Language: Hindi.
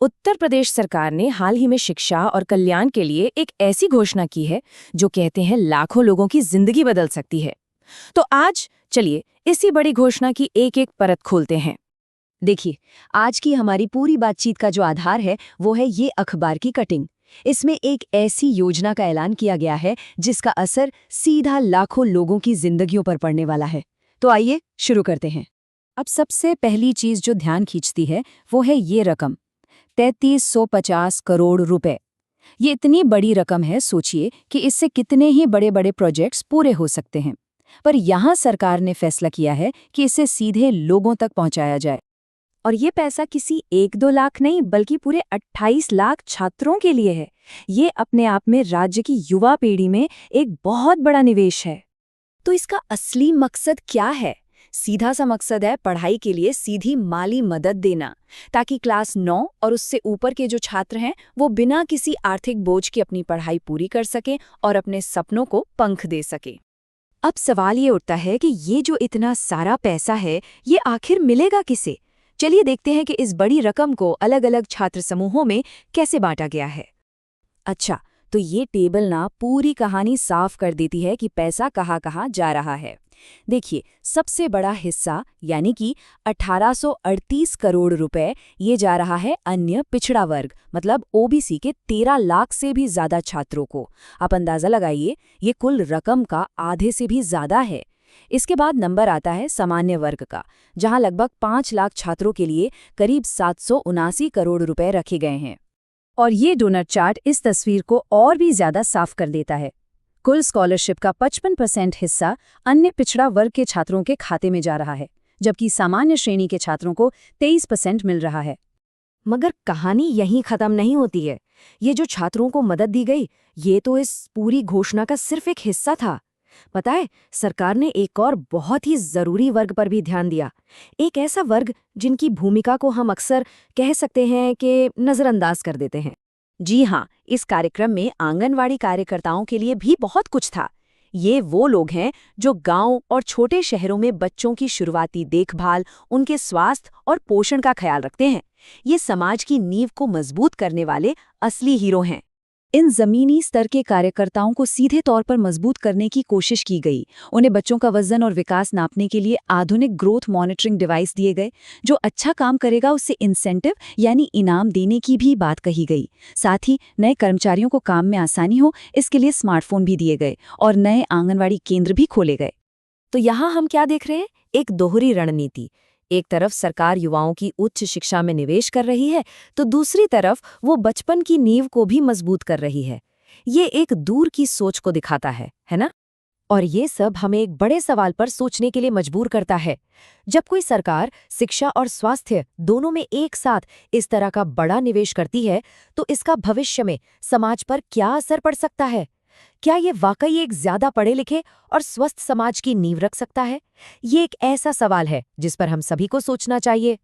उत्तर प्रदेश सरकार ने हाल ही में शिक्षा और कल्याण के लिए एक ऐसी घोषणा की है जो कहते हैं लाखों लोगों की जिंदगी बदल सकती है। तो आज चलिए इसी बड़ी घोषणा की एक एक परत खोलते हैं। देखिए, आज की हमारी पूरी बातचीत का जो आधार है वो है ये अखबार की कटिंग। इसमें एक ऐसी योजना का ऐलान किया गया है जिसका असर सीधा लाखों लोगों की जिंदगियों पर पड़ने वाला है। तो आइए शुरू करते हैं। अब सबसे पहली चीज जो ध्यान खींचती है वो है ये रकम, 3350 करोड़ रुपए। ये इतनी बड़ी रकम है, सोचिए कि इससे कितने ही बड़े बड़े प्रोजेक्ट्स पूरे हो सकते हैं। पर यहाँ सरकार ने फैसला किया है कि इसे सीधे लोगों तक पहुंचाया जाए। और ये पैसा किसी 1-2 लाख नहीं बल्कि पूरे 28 लाख छात्रों के लिए है। ये अपने आप में राज्य की युवा पीढ़ी में एक बहुत बड़ा निवेश है। तो इसका असली मकसद क्या है? सीधा सा मकसद है पढ़ाई के लिए सीधी माली मदद देना, ताकि क्लास 9 और उससे ऊपर के जो छात्र हैं वो बिना किसी आर्थिक बोझ के अपनी पढ़ाई पूरी कर सकें और अपने सपनों को पंख दे सकें। अब सवाल ये उठता है कि ये जो इतना सारा पैसा है ये आखिर मिलेगा किसे? चलिए देखते हैं कि इस बड़ी रकम को अलग अलग छात्र समूहों में कैसे बांटा गया है। अच्छा, तो ये टेबल ना पूरी कहानी साफ कर देती है कि पैसा कहाँ जा रहा है। देखिए, सबसे बड़ा हिस्सा यानी कि 1838 करोड़ रुपए ये जा रहा है अन्य पिछड़ा वर्ग मतलब ओबीसी के 13 लाख से भी ज्यादा छात्रों को। आप अंदाजा लगाइए, ये कुल रकम का आधे से भी ज्यादा है। इसके बाद नंबर आता है सामान्य वर्ग का, जहां लगभग 5 लाख छात्रों के लिए करीब 779 करोड़ रुपए रखे गए हैं। और ये डोनर चार्ट इस तस्वीर को और भी ज्यादा साफ कर देता है। कुल स्कॉलरशिप का 55% हिस्सा अन्य पिछड़ा वर्ग के छात्रों के खाते में जा रहा है, जबकि सामान्य श्रेणी के छात्रों को 23% मिल रहा है। मगर कहानी यहीं खत्म नहीं होती है। ये जो छात्रों को मदद दी गई, ये तो इस पूरी घोषणा का सिर्फ एक हिस्सा था। पता है, सरकार ने एक और बहुत ही जरूरी वर्ग पर भी ध्यान दिया। एक ऐसा वर्ग जिनकी भूमिका को हम अक्सर कह सकते हैं कि नजरअंदाज कर देते हैं। जी हाँ, इस कार्यक्रम में आंगनवाड़ी कार्यकर्ताओं के लिए भी बहुत कुछ था। ये वो लोग हैं जो गांव और छोटे शहरों में बच्चों की शुरुआती देखभाल, उनके स्वास्थ्य और पोषण का ख्याल रखते हैं। ये समाज की नींव को मजबूत करने वाले असली हीरो हैं। इन जमीनी स्तर के कार्यकर्ताओं को सीधे तौर पर मजबूत करने की कोशिश की गई। उन्हें बच्चों का वजन और विकास नापने के लिए आधुनिक ग्रोथ मॉनिटरिंग डिवाइस दिए गए। जो अच्छा काम करेगा उससे इंसेंटिव यानी इनाम देने की भी बात कही गई। साथ ही नए कर्मचारियों को काम में आसानी हो, इसके लिए स्मार्टफोन भी दिए गए और नए आंगनवाड़ी केंद्र भी खोले गए। तो यहाँ हम क्या देख रहे हैं? एक दोहरी रणनीति। एक तरफ सरकार युवाओं की उच्च शिक्षा में निवेश कर रही है, तो दूसरी तरफ वो बचपन की नींव को भी मजबूत कर रही है। ये एक दूर की सोच को दिखाता है ना? और ये सब हमें एक बड़े सवाल पर सोचने के लिए मजबूर करता है। जब कोई सरकार शिक्षा और स्वास्थ्य दोनों में एक साथ इस तरह का बड़ा निवेश करती है, तो इसका भविष्य में समाज पर क्या असर पड़ सकता है? क्या ये वाकई एक ज्यादा पढ़े लिखे और स्वस्थ समाज की नींव रख सकता है? ये एक ऐसा सवाल है जिस पर हम सभी को सोचना चाहिए।